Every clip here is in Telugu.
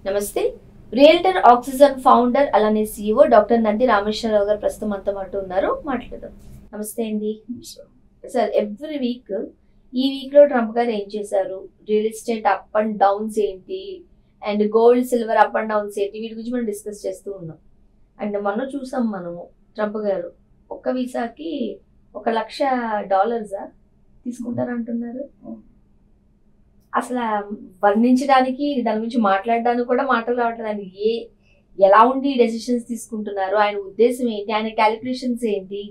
నమస్తే. రియల్టర్ ఆక్సిజన్ ఫౌండర్ అలానే CEO డాక్టర్ నంది రామేశ్వరరావు గారు ప్రస్తుతం మనతో పాటు ఉన్నారు. మాట్లాడదాం. నమస్తే అండి. సార్, ఎవ్రీ వీక్ ఈ వీక్ లో ట్రంప్ గారు ఏం చేశారు, real estate up and downs ఏంటి, and gold silver up and downs ఏంటి, వీటి గురించి మనం డిస్కస్ చేస్తూ ఉన్నాం. అండ్ మొన్న చూసాం మనము, ట్రంప్ గారు ఒక్క వీసాకి $1,00,000 తీసుకుంటారంటున్నారు. అసలు వర్ణించడానికి, దాని గురించి మాట్లాడడానికి కూడా మాటలు రావట్లేదు. ఎలా ఉండి డెసిషన్స్ తీసుకుంటున్నారు, ఆయన ఉద్దేశం ఏంటి, ఆయన క్యాలిక్యులేషన్స్ ఏంటి,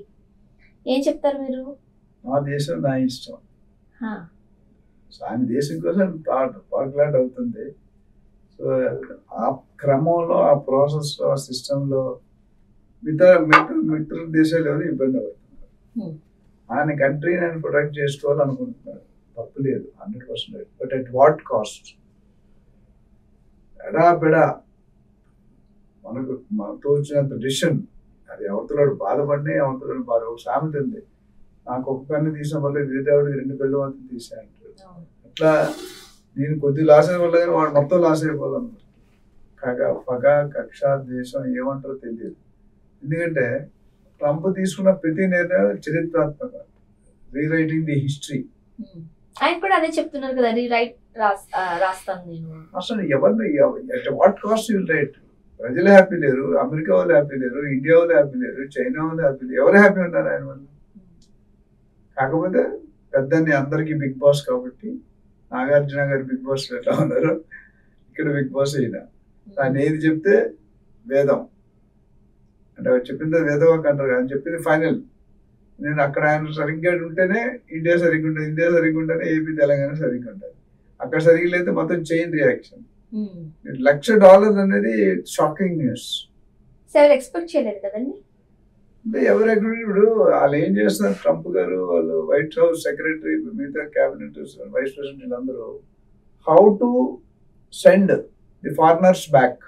ఏం చెప్తారు మీరు? నా దేశం నా ఇష్టం. ఆయన దేశం కోసం పాకులాట అవుతుంది. సో ఆ క్రమంలో, ఆ ప్రాసెస్లో, ఆ సిస్టంలో మిత్ర దేశాలు ఎవరు ఇబ్బంది పడుతున్నారు. ఆయన కంట్రీని ఆయన ప్రొటెక్ట్ చేసుకోవాలనుకుంటున్నారు, తప్పు లేదు, 100%. But at what cost? ఎడాపెడా మనకు తోచినంత డిసిషన్, అది అవతలాడు బాధపడి అవతలాడు బాధ. ఒక సామెత ఉంది, నాకు ఒక కన్ను తీసిన వల్ల దేవుడికి 2 కళ్ళు మాత్రం తీసాయంటారు. అట్లా నేను కొద్ది లాస్ అయిన వల్ల వాడు మొత్తం లాస్ అయిపోవాలన్నారు. పగ, కక్ష, ద్వేషం ఏమంటారో తెలియదు. ఎందుకంటే ట్రంప్ తీసుకున్న ప్రతి నిర్ణయం చరిత్రాత్మక, రీరైటింగ్ ది హిస్టరీ. ఆయన కూడా అదే చెప్తున్నారు కదా, రీరైట్ రాస్తాను నేను. అసలు ఎవరిని at what cost will write? ప్రజలు హ్యాపీ లేరు, అమెరికా వాళ్ళు హ్యాపీ లేరు, ఇండియా వాళ్ళు హ్యాపీ లేరు, చైనా వాళ్ళు హ్యాపీ లేరు, ఎవరు హ్యాపీ ఉన్నారు ఆయన వాళ్ళు? కాకపోతే పెద్దని అందరికి బిగ్ బాస్ కాబట్టి, నాగార్జున గారు బిగ్ బాస్ ఎట్లా ఉన్నారు, ఇక్కడ బిగ్ బాస్ అయినా ఆయన ఏది చెప్తే వేదం అంటే చెప్పింది వేదవాక్ అంటారు కదా, చెప్పింది ఫైనల్. నేను అక్కడ ఆయన సరిగ్గా ఉంటేనే ఇండియా సరిగ్గా ఉంటుంది, ఇండియా సరిగ్గా ఉంటేనే ఏపీ తెలంగాణ సరిగ్గా ఉంటుంది. అక్కడ సరిగ్గా లేదు మొత్తం చైన్ రియాక్షన్. $1,00,000 అనేది షాకింగ్ న్యూస్. ఎక్స్పెక్ట్ చేయలేదు కదండి. అంటే ఎవరు ఎక్కడ ఇప్పుడు వాళ్ళు ఏం చేస్తున్నారు, ట్రంప్ గారు, వాళ్ళు వైట్ హౌస్ సెక్రటరీ, మిగతా క్యాబినెట్ వైస్ ప్రెసిడెంట్ అందరూ how to send the foreigners back.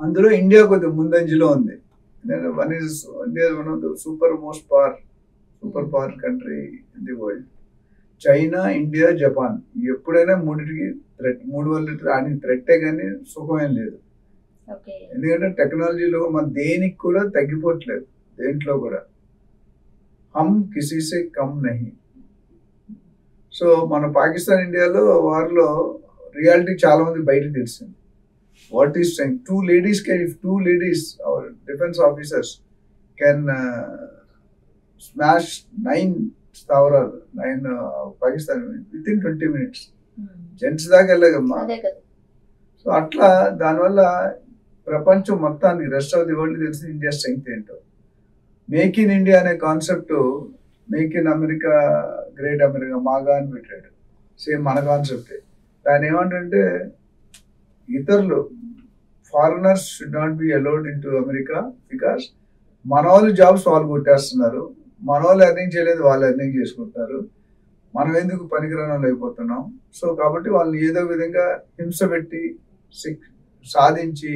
అందులో ఇండియా కొద్దిగా ముందంజలో ఉంది. India one of the super power country in the world. China, India, Japan ఎప్పుడైనా మూడింటికి థ్రెట్, 3 అని థ్రెట్టే కానీ సుఖమేం లేదు. ఎందుకంటే టెక్నాలజీలో మన దేనికి కూడా తగ్గిపోవట్లేదు, దేంట్లో కూడా హమ్ కిసీసే కమ్ నహి. సో మన పాకిస్తాన్ ఇండియాలో వారిలో రియాలిటీ చాలా మంది బయటకు తెలిసింది. What is strength? 2 ladies can, if 2 ladies our defense officers can smash 9 స్థావరాలు, 9 పాకిస్తాన్ within 20 minutes. జెంట్స్ దాకా వెళ్ళగమ్మా. సో అట్లా దానివల్ల ప్రపంచం మొత్తానికి, రెస్ట్ ఆఫ్ ది వరల్డ్ తెలిసి ఇండియా స్ట్రెంగ్త్ ఏంటో. మేక్ ఇన్ ఇండియా అనే concept, make in America, great America, MAGA అని పెట్టాడు. సేమ్ మన కాన్సెప్టే. దాని ఏమంటే ఇతరులు, foreigners should not be allowed in to America because మన వాళ్ళు జాబ్స్ వాళ్ళు కొట్టేస్తున్నారు, మన వాళ్ళు ఎర్నింగ్ చేయలేదు, వాళ్ళు ఎర్నింగ్ చేసుకుంటున్నారు, మనం ఎందుకు పనికిరాని వాళ్ళు అయిపోతున్నాం. సో కాబట్టి వాళ్ళని ఏదో విధంగా హింస పెట్టి సాధించి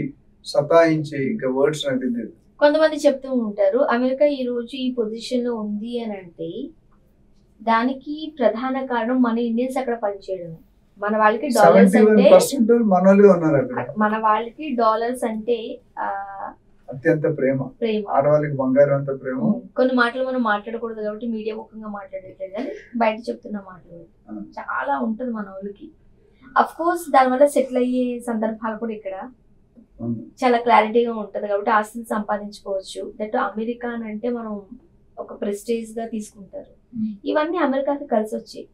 సతాయించి, ఇంకా వర్డ్స్ నాకు తెలియదు. కొంతమంది చెప్తూ ఉంటారు, అమెరికా ఈ రోజు ఈ పొజిషన్ లో ఉంది అని అంటే దానికి ప్రధాన కారణం మన ఇండియన్స్ అక్కడ పనిచేయడం. మన వాళ్ళకి డాలర్స్ అంటే, మన వాళ్ళకి డాలర్స్ అంటే అత్యంత ప్రేమ, ఆడవాళ్ళకి బంగారం అంత ప్రేమ. కొన్ని మాటలు మనం మాట్లాడకూడదు కాబట్టి మీడియా ముఖంగా మాట్లాడట్లేదు, కానీ బయట చెప్తున్న మాటలు చాలా ఉంటది మన వాళ్ళకి. అఫ్ కోర్స్ దానివల్ల సెటిల్ అయ్యే సందర్భాలు కూడా ఇక్కడ చాలా క్లారిటీగా ఉంటది కాబట్టి ఆస్తులు సంపాదించుకోవచ్చు. దట్ అమెరికా అని అంటే మనం ఒక ప్రెస్టేజ్ గా తీసుకుంటారు. ఇవన్నీ అమెరికాకి కలిసి వచ్చాయి.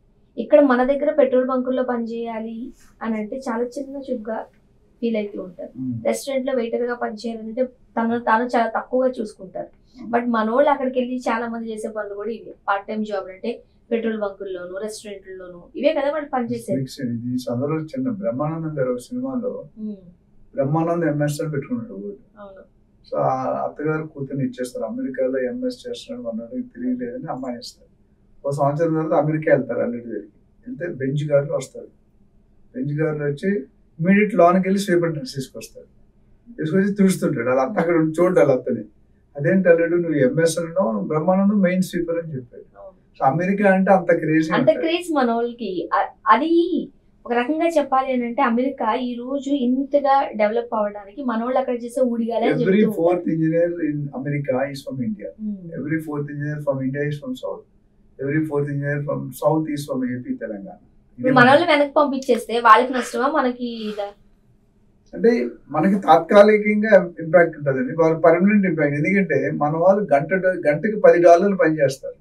ఇక్కడ మన దగ్గర పెట్రోల్ బంకుల్లో పనిచేయాలి అని అంటే చాలా చిన్న చూపుగా ఫీల్ అవుతూ ఉంటారు. రెస్టారెంట్ లో వెయిటర్ గా పనిచేయాలంటే తాను చాలా తక్కువగా చూసుకుంటారు. బట్ మనోళ్ళు అక్కడికి వెళ్ళి చాలా మంది చేసే పనులు కూడా ఇవే. పార్ట్ టైం జాబ్ అంటే పెట్రోల్ బంకుల్లోను, రెస్టారెంట్లోను ఇవే కదా వాళ్ళు పనిచేసేది. చిన్న బ్రహ్మానందం గారు సినిమాలో బ్రహ్మానందం MS అని పెట్టుకున్నాడు. సో ఆ అత్తగారు కూతుర్ని ఇచ్చేస్తారు, అమెరికాలో MS చేస్తున్నాడు అన్నాడు, తెలియలేదని అమ్మాయి ఇస్తారు. ఒక సంవత్సరం తర్వాత అమెరికా వెళ్తారు, అల్లుడి దగ్గరికి వెళ్తే బెంచ్ కార్లో వస్తారు. బెంచ్ కార్లో వచ్చి ఇమీడియట్ లోనికి వెళ్ళి స్వీపర్ డ్రెస్ తీసుకొస్తాడు. తీసుకొచ్చి తుడుస్తుంటాడు. అది అత్త అక్కడ చూడాలి అత్తని. అదేంటి అల్లుడు నువ్వు MS అన్నావు, బ్రహ్మానందం మెయిన్ స్వీపర్ అని చెప్పాడు. సో అమెరికా అంటే అంత క్రేజ్ మన వాళ్ళకి. అది ఒక రకంగా చెప్పాలి అని అంటే అమెరికా ఈ రోజు ఇంతగా డెవలప్ అవ్వడానికి మనోళ్ళు అక్కడ చేసే ఊడిగాలే Every fourth engineer in America is from India. Every fourth engineer from India is from South. Every fourth engineer from South is from AP Telangana. మనోళ్ళు వెనక్కి పంపించేస్తే వాళ్ళకి నష్టమా మనకి ఇదా? అంటే మనకి తాత్కాలికంగా ఇంపాక్ట్ ఉంటుందండి, వాళ్ళు పర్మనెంట్ ఇంపాక్ట్. ఎందుకంటే మన వాళ్ళు గంటకి $10 పనిచేస్తారు,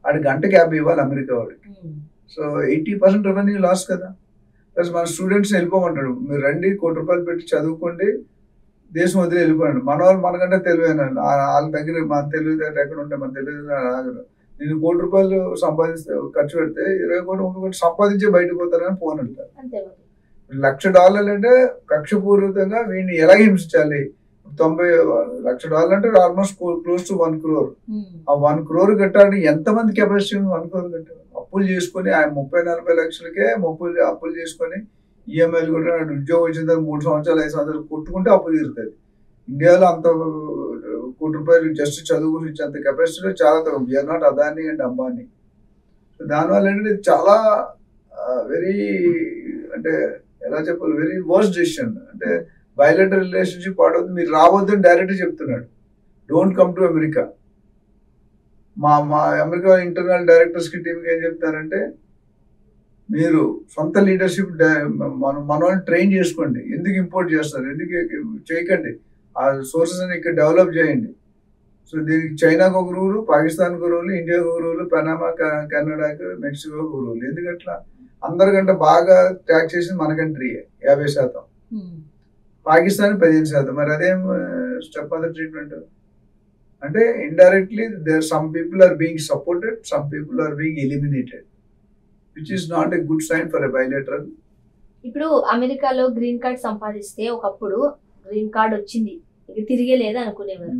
వాడి గంటకి 50 ఇవ్వాలి అమెరికా వాడికి. సో 80% రెవెన్యూ లాస్ కదా. ప్లస్ మన స్టూడెంట్స్ వెళ్ళిపోమంటాడు, మీరు రండి ₹1,00,00,000 పెట్టి చదువుకోండి, దేశం వదిలి వెళ్ళిపోయాడు. మన వాళ్ళు మనకంటే తెలివైన వాళ్ళ దగ్గర మన తెలివితేటలు ఎక్కడ ఉంటే మన తెలివితేటలు ఆగరు. నేను ₹1,00,00,000 సంపాదిస్తే ఖర్చు పెడితే 20 కోట్లు 30 కోట్లు సంపాదించి బయటకు పోతారని ఫోన్ అంటారు. $1,00,000 అంటే కక్షపూర్వకంగా వీడిని ఎలా హింసించాలి. $90,00,000 అంటే ఆల్మోస్ట్ క్లోజ్ టు 1 crore. ఆ 1 crore కట్టాలని ఎంతమంది కెపాసిటీ ఉంది? 1 crore కట్టాలి. అప్పులు చేసుకుని ఆయన 30-40 లక్షలకే అప్పులు చేసుకొని ఈఎంఐలు కూడా ఉద్యోగం వచ్చిన తర్వాత 3 సంవత్సరాలు 5 సంవత్సరాలు కొట్టుకుంటే అప్పు తీరుతుంది. ఇండియాలో అంత ₹1,00,00,000 జస్ట్ చదువు గురించి అంత కెపాసిటీలో చాలా తక్కువ. We are not Adani and Ambani. So దానివల్ల ఏంటంటే చాలా వెరీ అంటే ఎలా చెప్పాలి, వెరీ వర్స్ట్ డెసిషన్. అంటే బయోలెటరల్ రిలేషన్షిప్ వాడవద్దు, మీరు రావద్దని డైరెక్ట్ చెప్తున్నాడు. Don't come to America. మా అమెరికా ఇంటర్నల్ డైరెక్టర్స్కి టీంకి ఏం చెప్తారంటే, మీరు సొంత లీడర్షిప్ మన వాళ్ళని ట్రైన్ చేసుకోండి. ఎందుకు ఇంపోర్ట్ చేస్తారు, ఎందుకు చేయకండి, ఆ సోర్సెస్ అని ఇక్కడ డెవలప్ చేయండి. సో దీనికి చైనాకు ఒక రూలు, పాకిస్తాన్కి ఒక రూలు, ఇండియాకు ఒక రూలు, పనామా, కెనడాకి, మెక్సికోకి ఒక రూలు. ఎందుకట్లా? అందరికంటే బాగా ట్యాక్స్ చేసింది మన కంట్రీయే 50%, పాకిస్తాన్ 15%. మరి అదేం స్టెప్ ఆఫ్ ద ట్రీట్మెంట్ అంటే indirectly there some people are being supported, some people are being eliminated, which is not a good sign for a bilateral. ఇప్పుడు అమెరికాలో గ్రీన్ కార్డ్ సంపాదిస్తే ఒకప్పుడు గ్రీన్ కార్డ్ వచ్చింది ఇక తిరిగే లేదు అనుకునేవారు.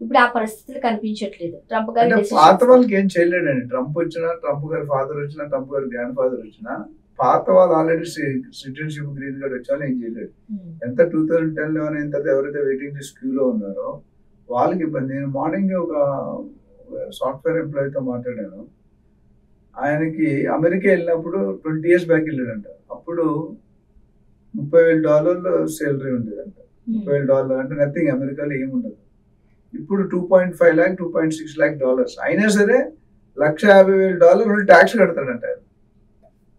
ఇప్పుడు ఆ పరిస్థితులు కనిపించట్లేదు. ట్రంప్ గారు పాత వాళ్ళకి ఏం చేయలేడండి. ట్రంప్ వచ్చినా, ట్రంప్ గారి ఫాదర్ వచ్చినా, ట్రంప్ గారి గ్రాండ్ ఫాదర్ వచ్చినా, పాత వాళ్ళు ఆల్రెడీ సిటిజన్షిప్ గ్రీన్ కార్డ్ వచ్చే వాళ్ళు ఏం చేయలేడు. ఎంత 2010 అయిన తర్వాత ఎవరైతే వెయిటింగ్ లిస్ట్ క్యూలో ఉన్నారో వాళ్ళకి ఇబ్బంది. నేను మార్నింగ్ ఒక సాఫ్ట్వేర్ ఎంప్లాయీతో మాట్లాడాను. ఆయనకి అమెరికా వెళ్ళినప్పుడు 20 years బ్యాక్ వెళ్ళాడంట. అప్పుడు $30,000 శాలరీ ఉండేదంట. $30,000 అంటే నథింగ్, అమెరికాలో ఏముండదు. ఇప్పుడు 2.5 lakh, $2.6 lakh. అయినా సరే $150,000 ట్యాక్స్ కడతాడంట.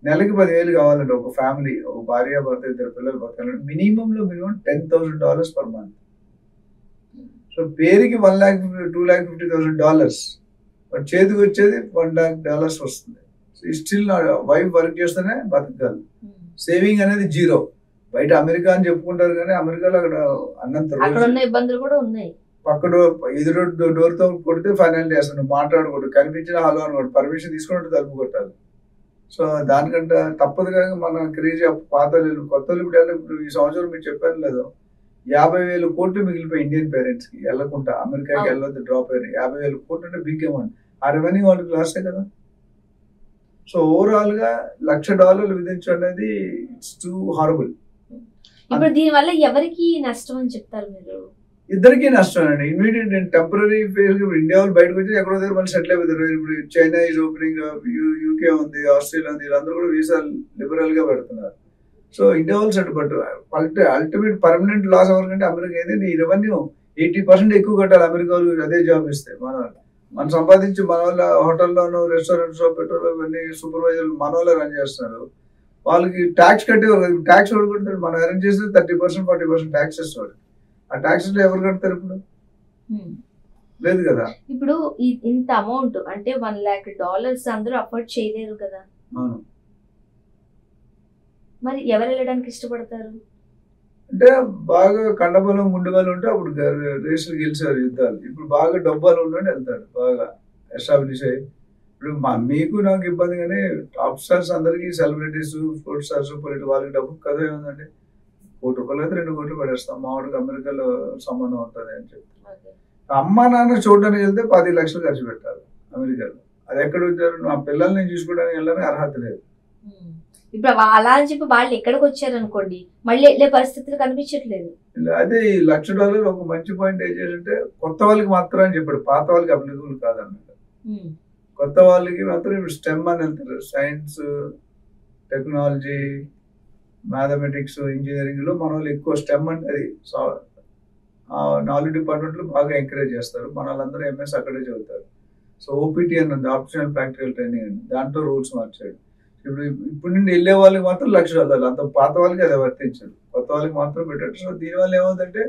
నెలకి 10,000 కావాలంటే ఒక ఫ్యామిలీ, ఒక భార్య భర్త 2 పిల్లలు బతకాలంటే మినిమం $10,000 per month. సో పేరుకి $1,02,50,000, బట్ చేతికి వచ్చేది $1,00,000 వస్తుంది. సో స్టిల్ వైఫ్ వర్క్ చేస్తేనే బతకాలి. సేవింగ్ అనేది జీరో. బయట అమెరికా అని చెప్పుకుంటారు కానీ అమెరికాలో అక్కడ అన్నంత ఇబ్బందులు కూడా ఉన్నాయి. పక్క ఎదురు డోర్తో కొడితే ఫైనల్ చేస్తాను, మాట్లాడకూడదు, కనిపించిన హలో అనుకోండి, పర్మిషన్ తీసుకుంటే తలుపు కొట్టాలి. సో దానికంటే తప్పదు కానీ మన క్రేజీ పాత కొత్త ఇప్పుడు ఈ సంవత్సరం మీరు చెప్పాను లేదు, 50,000 కోట్లు మిగిలిపోయి ఇండియన్ పేరెంట్స్ కి వెళ్ళకుండా అమెరికాకి వెళ్ళొద్దు, డ్రాప్ అయ్యారు. 50,000 కోట్లు అంటే బిగ్ అమౌంట్. ఆ రెవెన్యూ వాళ్ళకి లాసే కదా. సో ఓవరాల్ గా $1,00,000 విధించడం అనేది ఇట్స్ టూ హారబుల్. ఇప్పుడు దీని వల్ల ఎవరికి నష్టం అని చెప్తారు మీరు? ఇద్దరికి నష్టం అండి. Immediate temporary phase. ఇండియా వాళ్ళు బయటకు వచ్చి ఎక్కడో దగ్గర మళ్ళీ సెటిల్ అయిపోతారు. ఇప్పుడు చైనా ఈజ్ ఓపెనింగ్, యూకే ఉంది, ఆస్ట్రేలియా ఉంది, వీళ్ళందరూ కూడా వీసాలు లిబరల్ గా పెడుతున్నారు. సో ఇండియా వాళ్ళు set. But ultimate permanent loss ఎవరికంటే అమెరికా ఏంటంటే ఈ రెవెన్యూ 80% ఎక్కువ కట్టాలి అమెరికా వాళ్ళు అదే జాబ్ ఇస్తే. మనం సంపాదించి మన వాళ్ళ హోటల్లోనూ, రెస్టారెంట్స్ లో, పెట్రోల్ ఇవన్నీ సూపర్వైజర్లు మన వాళ్ళే రన్ చేస్తున్నారు. వాళ్ళకి ట్యాక్స్ కట్టేవారు. ట్యాక్స్ వాడు కొడతాడు. మనం అరేంజ్ చేస్తే 30%, 40% ట్యాక్స్ ఇస్తాడు. ఆ ట్యాక్స్ ఎవరు కడతారు ఇప్పుడు? లేదు కదా. ఇప్పుడు ఇంత అమౌంట్ అంటే $1,00,000 అందరూ అఫోర్డ్ చేయలేరు కదా. మరి ఎవరు వెళ్ళడానికి ఇష్టపడతారు? అంటే బాగా కండబలం ముందుగాలు ఉంటే అప్పుడు రేసులు గెలిచారు యుద్ధాలు. ఇప్పుడు బాగా డబ్బాలు ఉంటే వెళ్తాడు, బాగా ఎస్టాబ్లిష్ అయ్యి. ఇప్పుడు మీకు నాకు ఇబ్బంది కానీ టాప్ స్టార్స్ అందరికి, సెలబ్రిటీస్, స్పోర్ట్స్ స్టార్స్, పొలిటికల్ వాళ్ళకి డబ్బు కదా ఏముందండి. ₹1,00,00,000 అయితే ₹2 కోట్లు పడేస్తాం. మామూలుగా అమెరికాలో సంబంధం ఉంటుంది అని చెప్పి. అమ్మ నాన్న చూడడానికి వెళ్తే 10 లక్షలు ఖర్చు పెట్టాలి అమెరికాలో. అది ఎక్కడ వచ్చారు? నా పిల్లల్ని చూసుకోవడానికి వెళ్ళడానికి అర్హత లేదు. ఇప్పుడు అలా అని చెప్పి వాళ్ళు ఎక్కడికి వచ్చారు అనుకోండి, మళ్ళీ వెళ్ళే పరిస్థితులు కనిపించట్లేదు. అదే ఈ $1,00,000 ఒక మంచి పాయింట్ ఏం చేయాలంటే కొత్త వాళ్ళకి మాత్రం అని చెప్పాడు, పాత వాళ్ళకి అప్లికబుల్ కాదన్నమాట. కొత్త వాళ్ళకి మాత్రం ఇప్పుడు స్టెమ్ అని వెళ్తారు, సైన్స్, టెక్నాలజీ, మ్యాథమెటిక్స్, ఇంజనీరింగ్ లో మన వాళ్ళు ఎక్కువ స్టెమ్ అంటే అది 4 డిపార్ట్మెంట్లు బాగా ఎంకరేజ్ చేస్తారు. మన వాళ్ళందరూ ఎంఎస్ అక్కడే చదువుతారు. సో ఓపీటీ అని ఉంది, ఆప్షనల్ ప్రాక్టికల్ ట్రైనింగ్ అని, దాంట్లో రూల్స్ మార్చాడు. ఇప్పుడు నుండి వెళ్ళే వాళ్ళకి మాత్రం $1,00,000, అంత పాత వాళ్ళకి అది వర్తించదు, కొత్త వాళ్ళకి మాత్రం పెట్టాడు. సో దీనివల్ల ఏమవుతుందంటే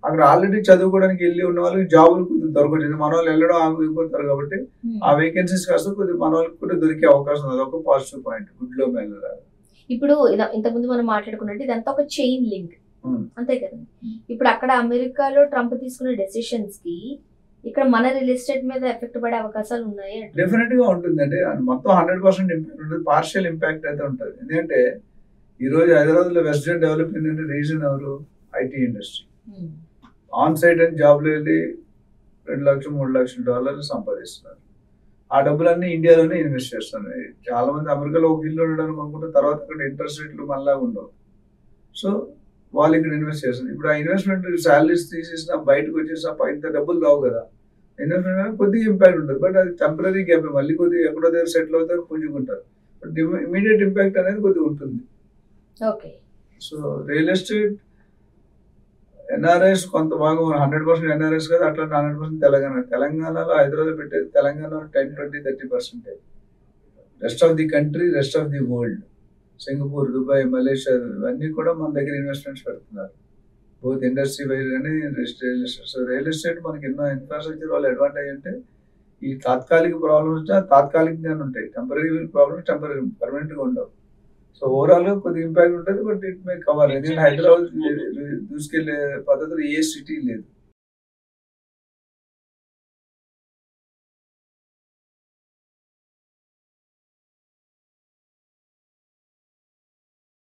అక్కడ ఆల్రెడీ చదువుకోవడానికి వెళ్ళి ఉన్న వాళ్ళకి జాబులు కొద్దిగా దొరకలేదు, మన వాళ్ళు వెళ్ళడం ఆగిపోతారు. కాబట్టి ఆ వేకెన్సీస్ కాస్త కొద్దిగా మన వాళ్ళకి కూడా దొరికే అవకాశం ఉంది. అదొక పాజిటివ్ పాయింట్, గుడ్ లో మేళ. ఇప్పుడు ఇంతకుముందు మనం మాట్లాడుకున్నట్టు ఇదంతా ఒక చైన్ లింక్, అంతే కదా. ఇప్పుడు అక్కడ అమెరికాలో ట్రంప్ తీసుకునే డెసిషన్స్ కి ఇక్కడ మన రియల్ ఎస్టేట్ మీద ఎఫెక్ట్ పడే అవకాశాలు ఉన్నాయి? డెఫినెట్ గా ఉంటుందండి. మొత్తం 100% ఇంపాక్ట్ ఉంటుంది, పార్షియల్ ఇంపాక్ట్ అయితే ఉంటుంది. ఎందుకంటే ఈ రోజు హైదరాబాద్ లో వెస్ట్ జోన్ డెవలప్ అయిందంటే రీజన్ ఎవరు? IT industry. ఆన్ సైట్ అని జాబ్లో వెళ్ళి $2 లక్షలు $3 లక్షలు సంపాదిస్తున్నారు. ఆ డబ్బులన్నీ ఇండియాలోనే ఇన్వెస్ట్ చేస్తున్నారు. చాలా మంది అమెరికాలో ఒక ఇల్లు ఉండడానికి అనుకుంటే తర్వాత అక్కడ ఇంట్రెస్ట్ రేట్లు మనలాగా ఉండవు. సో వాళ్ళు ఇక్కడ ఇన్వెస్ట్ చేస్తారు. ఇప్పుడు ఆ ఇన్వెస్ట్మెంట్ శాలరీస్ తీసేసినా బయటకు వచ్చేసినా ఇంత డబ్బులు రావు కదా. ఇన్వెస్ట్మెంట్ కొద్దిగా ఇంపాక్ట్ ఉంటుంది, బట్ అది టెంపరీ గ్యాప్. మళ్ళీ కొద్దిగా ఎక్కడో దగ్గర సెటిల్ అవుతారు, పుంజుకుంటారు. బట్ ఇమీడియట్ ఇంపాక్ట్ అనేది కొద్దిగా ఉంటుంది. సో రియల్ ఎస్టేట్ ఎన్ఆర్ఐస్ కొంత భాగం 100% ఎన్ఆర్ఐస్ కదా, అట్లా 100% తెలంగాణలో హైదరాబాద్ పెట్టేది తెలంగాణలో 10-20-30%. Rest of the country, rest of the world, Singapore, Dubai, Malaysia ఇవన్నీ కూడా మన దగ్గర ఇన్వెస్ట్మెంట్స్ పెడుతున్నారు, బోత్ ఇండస్ట్రీ వైజ్ కానీ real estate. So real estate మనకి ఎన్నో ఇన్ఫ్రాస్ట్రక్చర్ వాళ్ళ అడ్వాంటేజ్ అంటే ఈ తాత్కాలిక ప్రాబ్లమ్స్ వచ్చినా తాత్కాలికంగానే ఉంటాయి, టెంపరీ ప్రాబ్లమ్స్ టెంపరీ, పర్మనెంట్గా ఉండవు. సో ఓవరాల్ గా కొద్దిగా ఇంపాక్ట్ ఉంటుంది, బట్ ఇట్ మే కవర్. ఎందుకంటే హైదరాబాద్ దూసుకెళ్లే పద్ధతులు ఏ సిటీ లేదు.